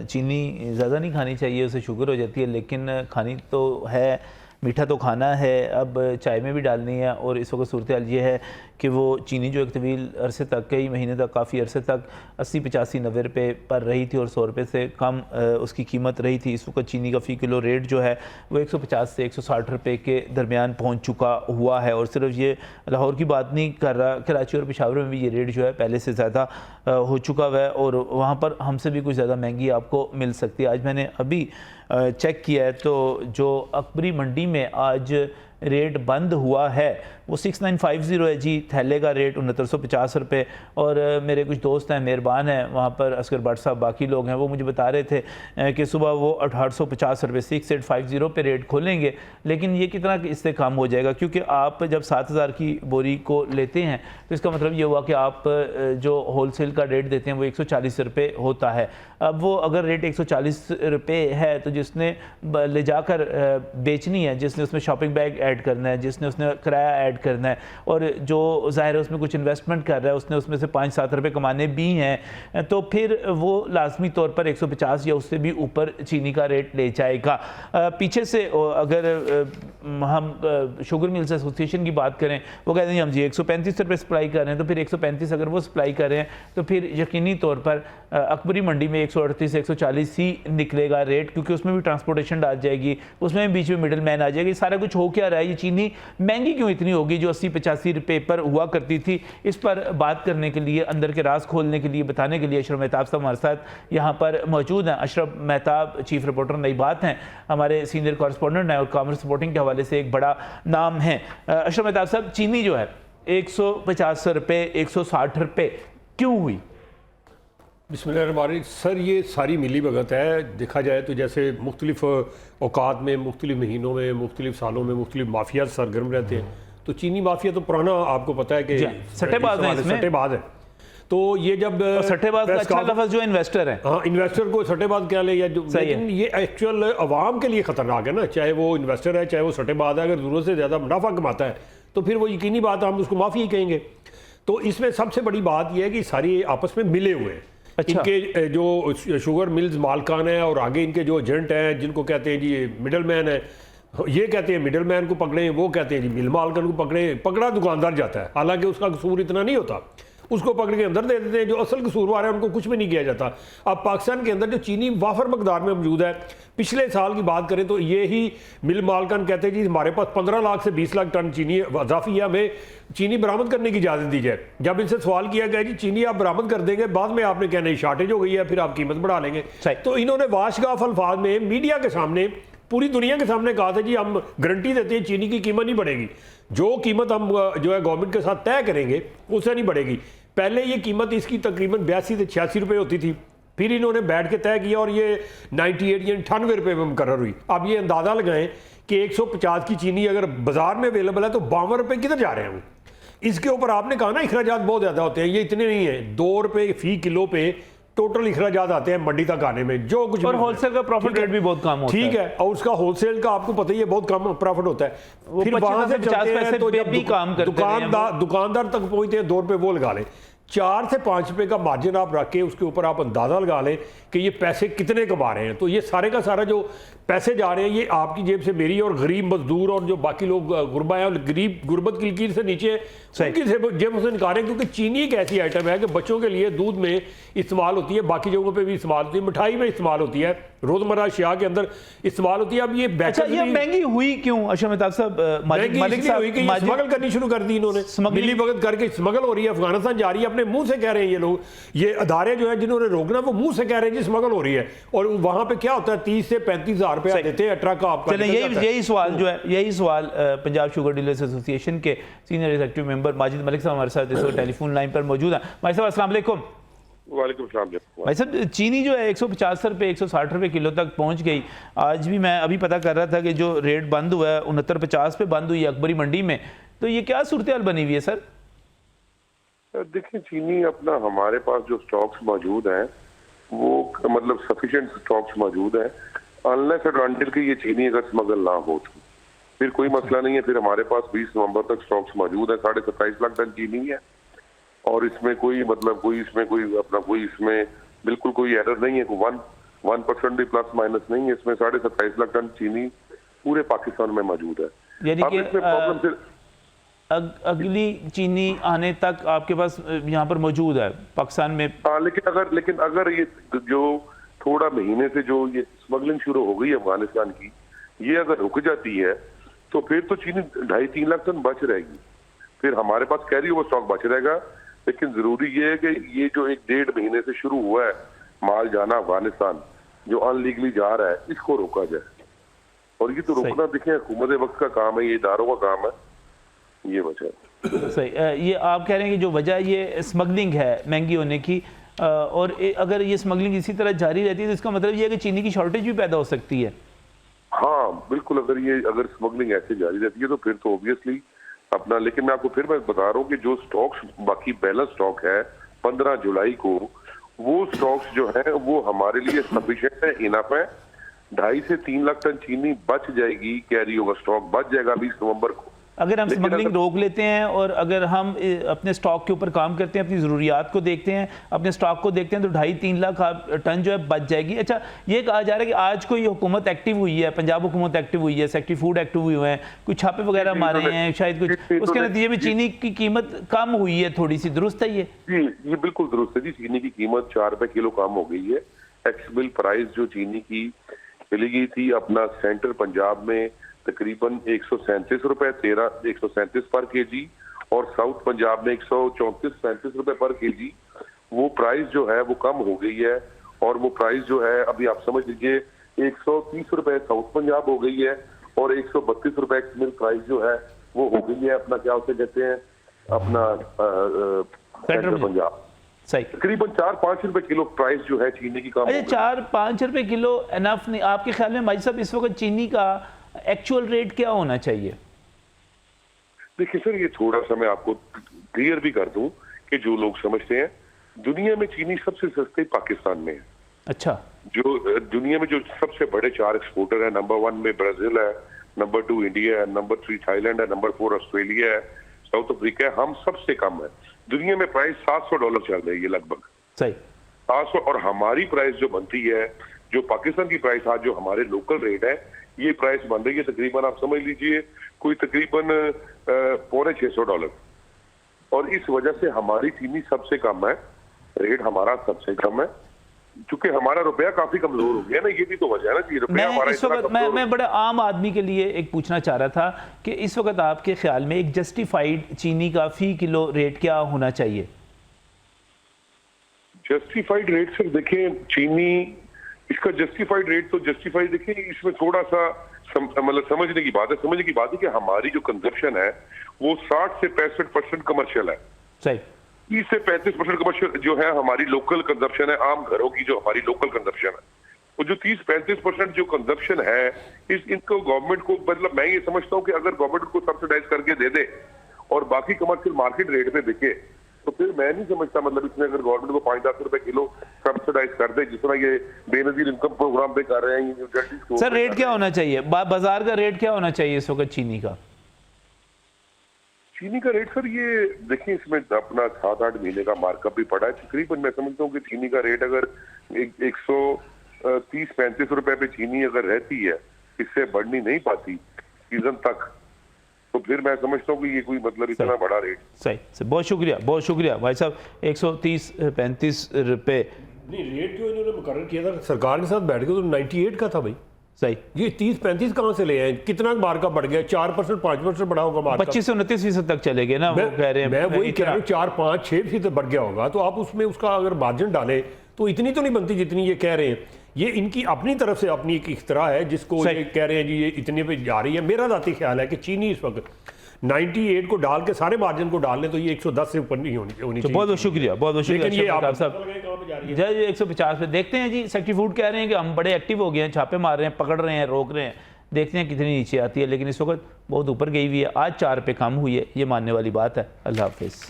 चीनी ज़्यादा नहीं खानी चाहिए, उससे शुगर हो जाती है, लेकिन खानी तो है, मीठा तो खाना है, अब चाय में भी डालनी है। और इस वक्त सूरत हाल ये है कि वो चीनी जो एक तवील अरसे तक, कई महीने तक, काफ़ी अरसे तक 80, 85, 90 रुपये पर रही थी और 100 रुपये से कम उसकी कीमत रही थी। इस वक्त चीनी का फ़ी किलो रेट जो है वो 150 से 160 रुपये के दरमियान पहुँच चुका हुआ है। और सिर्फ ये लाहौर की बात नहीं कर रहा, कराची और पेशावर में भी ये रेट जो है पहले से ज़्यादा हो चुका हुआ है और वहाँ पर हमसे भी कुछ ज़्यादा महंगी आपको मिल सकती है। आज मैंने अभी चेक किया है तो जो अकबरी मंडी में आज रेट बंद हुआ है वो 6950 है जी, थैले का रेट 6950 रुपये। और मेरे कुछ दोस्त हैं, मेहरबान हैं वहाँ पर, असगर भट्ट साहब, बाकी लोग हैं, वो मुझे बता रहे थे कि सुबह वो 1850 रुपये 6850 पे रेट खोलेंगे। लेकिन ये कितना इससे कम हो जाएगा, क्योंकि आप जब 7000 की बोरी को लेते हैं तो इसका मतलब ये हुआ कि आप जो होलसेल का रेट देते हैं वो 140 रुपये होता है। अब वो अगर रेट 140 रुपये है तो जिसने ले जाकर बेचनी है, जिसने उसमें शॉपिंग बैग ऐड करना है, जिसने उसने किराया ऐड करना है और जो ज़ाहिर है उसमें कुछ इन्वेस्टमेंट कर रहा है, उसने उसमें से 5-7 रुपये कमाने भी हैं, तो फिर वो लाजमी तौर पर 150 या उससे भी ऊपर चीनी का रेट ले जाएगा। पीछे से अगर हम शुगर मिल्स एसोसिएशन की बात करें, वो कहते हैं हम जी 135 रुपये सप्लाई कर रहे हैं, तो फिर 135 अगर वो सप्लाई कर रहे हैं तो फिर यकीनी तौर पर अकबरी मंडी में 138 से 140 ही निकलेगा रेट, क्योंकि उसमें भी ट्रांसपोर्टेशन डाल जाएगी, उसमें भी बीच में मिडल मैन आ जाएगी। सारा कुछ हो क्या रहा है, ये चीनी महंगी क्यों इतनी होगी जो 80-85 रुपये पर हुआ करती थी? इस पर बात करने के लिए, अंदर के राज खोलने के लिए, बताने के लिए अशरफ मेहताब साहब हमारे साथ यहाँ पर मौजूद हैं। अशरफ मेहताब चीफ रिपोर्टर नई बात हैं, हमारे सीनियर कॉरेस्पॉन्डेंट हैं और कॉमर्स रिपोर्टिंग के हवाले से एक बड़ा नाम है। अशरफ मेहताब साहब, चीनी जो है 150 रुपये 160 रुपये क्यों हुई? बिस्मिल्लाह सर, ये सारी मिली भगत है। देखा जाए तो जैसे मुख्तलिफ औकात में, मुख्तलिफ महीनों में, मुख्तलिफ सालों में मुख्तलिफ माफिया सरगर्म रहते हैं। तो चीनी माफिया तो पुराना आपको पता है कि सट्टेबाज है। तो ये जब सट्टेबाज का अच्छा लफ्ज़ जो इन्वेस्टर है, हाँ, इन्वेस्टर को सट्टेबाज क्या ले, या जो, लेकिन ये एक्चुअल अवाम के लिए ख़तरनाक है ना, चाहे वो इन्वेस्टर है चाहे वो सट्टेबाज है। अगर ज़रूरत से ज़्यादा मुनाफा कमाता है तो फिर वो यकीनी बात हम उसको माफ़ी ही कहेंगे। तो इसमें सबसे बड़ी बात यह है कि सारी आपस में मिले हुए हैं। अच्छा। इनके जो शुगर मिल्स मालकान है और आगे इनके जो एजेंट हैं, जिनको कहते हैं जी मिडल मैन है, ये कहते हैं मिडल मैन को पकड़े, वो कहते हैं जी मिल मालकान को पकड़े। पकड़ा दुकानदार जाता है, हालांकि उसका कसूर इतना नहीं होता, उसको पकड़ के अंदर दे देते हैं। जो असल कसूरवार है उनको कुछ भी नहीं किया जाता। अब पाकिस्तान के अंदर जो चीनी वाफर मकदार में मौजूद है, पिछले साल की बात करें तो ये ही मिल मालकान कहते हैं जी हमारे पास 15 लाख से 20 लाख टन चीनी अजाफी है, हमें चीनी बरामद करने की इजाज़त दी जाए। जब इनसे सवाल किया गया जी चीनी आप बरामद कर देंगे, बाद में आपने क्या नहीं शार्टेज हो गई है, फिर आप कीमत बढ़ा लेंगे। तो इन्होंने वाशगाफ अल्फाज में मीडिया के सामने, पूरी दुनिया के सामने कहा था जी हम गारंटी देते हैं चीनी की कीमत नहीं बढ़ेगी, जो कीमत हम जो है गवर्नमेंट के साथ तय करेंगे उससे नहीं बढ़ेगी। पहले ये कीमत इसकी तकरीबन 82 से 86 रुपये होती थी, फिर इन्होंने बैठ के तय किया और ये 98 या 98 रुपये में मुकर्रर हुई। अब ये अंदाज़ा लगाएं कि 150 की चीनी अगर बाजार में अवेलेबल है तो 52 रुपये किधर जा रहे हैं वो। इसके ऊपर आपने कहा ना अखराजात बहुत ज़्यादा होते हैं, ये इतने नहीं है, 2 रुपये फी किलो पे टोटल अखराजात आते हैं मंडी तक आने में, जो कुछ, और होलसेल का प्रॉफिट रेट भी बहुत कम होता है। ठीक है, और उसका होलसेल का आपको पता ही है बहुत कम प्रॉफिट होता है। फिर वहां से 50 पैसे तो जब दुकानदार तक पहुंचते हैं 2 रुपये वो लगा लें, 4 से 5 रुपये का मार्जिन आप रख के उसके ऊपर आप अंदाज़ा लगा लें कि ये पैसे कितने कमा रहे हैं। तो ये सारे का सारा जो पैसे जा रहे हैं ये आपकी जेब से, मेरी और गरीब मजदूर और जो बाकी लोग गुरबा हैं, गरीब गुरबत की लकीर से नीचे उनकी जेब से निकालें। क्योंकि चीनी एक ऐसी आइटम है कि बच्चों के लिए दूध में इस्तेमाल होती है, बाकी जगहों पे भी इस्तेमाल होती है, मिठाई में इस्तेमाल होती है, रोजमर्रा अशिया के अंदर इस्तेमाल होती है। अब ये महंगी हुई क्यों अशरफ मेहताब साहब? स्मगल करनी शुरू कर दी इन्होंने, मिली भगत करके स्मगल हो रही है, अफगानिस्तान जा रही है, अपने मुंह से कह रहे हैं ये लोग, ये अदारे जो है जिन्होंने रोकना वो मुंह से कह रहे हैं जी स्मगल हो रही है। और वहां पे क्या होता है 30 से 35 हज़ार रुपया देते हैं ट्रक का। आपका यही सवाल जो है, यही सवाल पंजाब शुगर डीलर्स एसोसिएशन के senior executive member Majid Malik साहब हमारे साथ इस वक्त टेलीफोन लाइन पर मौजूद है। भाई साहब अस्सलाम वालेकुम। वालेकुम सलाम। भाई साहब, चीनी जो है 150 रुपये 160 रुपये किलो तक पहुंच गई। आज भी मैं अभी पता कर रहा था कि जो रेट बंद हुआ है 69.50 पे बंद हुई है अकबरी मंडी में, तो ये क्या सूरत हाल बनी हुई है सर? देखिए, चीनी अपना हमारे पास जो स्टॉक्स मौजूद हैं वो मतलब सफिशिएंट स्टॉक्स मौजूद हैं, अनलेस एडवांटेज की ये चीनी अगर स्मगल ना हो तो फिर कोई मसला नहीं है। फिर हमारे पास 20 नवंबर तक स्टॉक्स मौजूद है, 27.5 लाख टन चीनी है और इसमें कोई मतलब कोई इसमें कोई अपना कोई इसमें बिल्कुल कोई एरर नहीं है। 1% भी प्लस माइनस नहीं है, इसमें 27.5 लाख टन चीनी पूरे पाकिस्तान में मौजूद है। यानी अब कि इसमें प्रॉब्लम सिर्फ अगली चीनी आने तक आपके पास यहाँ पर मौजूद है पाकिस्तान में। हाँ, लेकिन अगर ये जो थोड़ा महीने से जो ये स्मगलिंग शुरू हो गई है अफगानिस्तान की, ये अगर रुक जाती है तो फिर तो चीनी 2.5-3 लाख टन बच रहेगी, फिर हमारे पास कैरी ओवर स्टॉक बच रहेगा। लेकिन जरूरी ये है कि ये जो 1-1.5 महीने से शुरू हुआ है माल जाना अफगानिस्तान जो अनलीगली जा रहा है, इसको रोका जाए। और ये तो रोकना देखिए हुकूमत वक्त का काम है, ये इदारों का काम है, ये वजह है। सही। ये आप कह रहे हैं कि जो वजह ये स्मगलिंग है महंगी होने की, और अगर ये स्मगलिंग इसी तरह जारी रहती है तो इसका मतलब ये है कि चीनी की शॉर्टेज भी पैदा हो सकती है। हाँ बिल्कुल, अगर स्मगलिंग ऐसे जारी रहती है तो फिर तो ऑब्वियसली अपना, लेकिन मैं आपको फिर मैं बता रहा हूँ कि जो स्टॉक्स बाकी बैलेंस स्टॉक है 15 जुलाई को, वो स्टॉक्स जो है वो हमारे लिए सफिशिएंट है, इनफ है। 2.5 से 3 लाख टन चीनी बच जाएगी, कैरी ओवर स्टॉक बच जाएगा 20 नवंबर को। अगर हम स्मगलिंग रोक लेते हैं और अगर हम अपने स्टॉक के ऊपर काम करते हैं, अपनी ज़रूरियात को देखते हैं, अपने स्टॉक को देखते हैं, तो 2.5-3 लाख टन जो है बच जाएगी। अच्छा, ये कहा जा रहा है कि आज को ये हुकूमत एक्टिव हुई है, पंजाब हुकूमत एक्टिव हुई है, सेक्रेटरी फूड एक्टिव हुए हैं, कुछ छापे वगैरह मारे हैं शायद कुछ, उसके नतीजे में चीनी की कीमत कम हुई है थोड़ी सी, दुरुस्त है ये? जी ये बिल्कुल दुरुस्त है जी, चीनी की कीमत 4 रुपए किलो कम हो गई है। एक्स बिल प्राइस जो चीनी की चली गई थी अपना सेंटर पंजाब में तकरीबन 137 रुपए 137 पर केजी, और साउथ पंजाब में 134-35 रुपए पर केजी, वो प्राइस जो है वो कम हो गई है। और वो प्राइस जो है अभी आप समझ लीजिए 130 रुपए साउथ पंजाब हो गई है, और 132 रुपए एक्स मिल प्राइस जो है वो हो गई है अपना, क्या उसे कहते हैं, अपना सेंट्रल पंजाब। सही। तकरीबन 4-5 रुपए किलो प्राइस जो है चीनी की कम। अच्छा, 4-5 रुपए किलो एनफ नहीं आपके ख्याल में भाई साहब? इस वक्त चीनी का एक्चुअल रेट क्या होना चाहिए? देखिए सर, ये थोड़ा सा मैं आपको क्लियर भी कर दूं कि जो लोग समझते हैं दुनिया में चीनी सबसे सस्ती पाकिस्तान में है। अच्छा। जो दुनिया में जो सबसे बड़े 4 एक्सपोर्टर है, नंबर 1 में ब्राजील है, नंबर 2 इंडिया है, नंबर 3 थाईलैंड है, नंबर 4 ऑस्ट्रेलिया है, साउथ अफ्रीका है, हम सबसे कम है। दुनिया में प्राइस $700 चल रही है लगभग। सही। 700, और हमारी प्राइस जो बनती है, जो पाकिस्तान की प्राइस आज जो हमारे लोकल रेट है, ये प्राइस बन रही है तकरीबन आप समझ लीजिए कोई तकरीबन $650। और इस वजह से हमारी चीनी सबसे कम है, रेट हमारा सबसे कम है, क्योंकि हमारा रुपया काफी कमजोर हो गया ना, ये भी तो वजह है ना कि रुपया हमारा इस वक्त मैं बड़ा आम आदमी के लिए एक पूछना चाह रहा था कि इस वक्त आपके ख्याल में एक जस्टिफाइड चीनी का फी किलो रेट क्या होना चाहिए? जस्टिफाइड रेट सर देखिए, चीनी इसका जस्टिफाइड रेट तो जस्टिफाइड देखिए, इसमें थोड़ा सा मतलब समझने की बात है कि हमारी जो कंजप्शन है वो 60 से 65% कमर्शियल है। सही। 30 से 35% कमर्शियल जो है हमारी लोकल कंजप्शन है, आम घरों की जो हमारी लोकल कंजप्शन है। वो जो 30-35% जो कंजप्शन है इनको गवर्नमेंट को, मतलब मैं ये समझता हूँ कि अगर गवर्नमेंट को सब्सिडाइज करके दे दे और बाकी कमर्शियल मार्केट रेट पे बिके, तो फिर मैं नहीं समझता, मतलब इसमें अगर गवर्नमेंट को 5-10 रुपए किलो सब्सिडाइज कर दे, जिस तरह ये बेनजीर इनकम प्रोग्राम पे कर रहे हैं। सर रेट क्या होना चाहिए, बाजार का रेट क्या होना चाहिए इस वक्त चीनी का? चीनी का रेट सर ये देखिए, इसमें अपना 7-8 महीने का मार्कअप भी पड़ा है तकरीबन। मैं समझता हूँ कि चीनी का रेट अगर 130-35 रुपए पे चीनी अगर रहती है, इससे बढ़नी नहीं पाती सीजन तक, तो फिर मैं समझता हूँ कि ये कोई मतलब इतना बड़ा रेट। सही। बहुत शुक्रिया भाई साहब। 130-35 रुपए नहीं, रेट जो इन्होंने मुकर्रर किया था सरकार के साथ बैठ के, तो 98 का था भाई। सही। ये 30-35 कहाँ से ले आए? कितना मार्कअप बढ़ गया? 4% 5% बढ़ा होगा मार्कअप। 25 से 29% तक चले गए ना, वो कह रहे हैं। मैं वही कह रहा हूँ 4-5-6% बढ़ गया होगा, तो आप उसमें उसका अगर मार्जिन डालें तो इतनी तो नहीं बनती जितनी ये कह रहे हैं। ये इनकी अपनी तरफ से अपनी एक इख्तरा है जिसको ये कह रहे हैं जी ये इतने पे जा रही है। मेरा जाती ख्याल है कि चीनी इस वक्त 98 को डाल के सारे मार्जिन को डाल लें तो ये 110 से ऊपर नहीं होनी चाहिए। बहुत शुक्रिया। लेकिन ये आप जज 150 पे देखते हैं जी। सेक्रेटरी फूड कह रहे हैं कि हम बड़े एक्टिव हो गए हैं, छापे मार रहे हैं, पकड़ रहे हैं, रोक रहे हैं, देखते हैं कितनी नीचे आती है, लेकिन इस वक्त बहुत ऊपर गई हुई है। आज 4 पे कम हुई है, ये मानने वाली बात है। अल्लाह हाफिज़।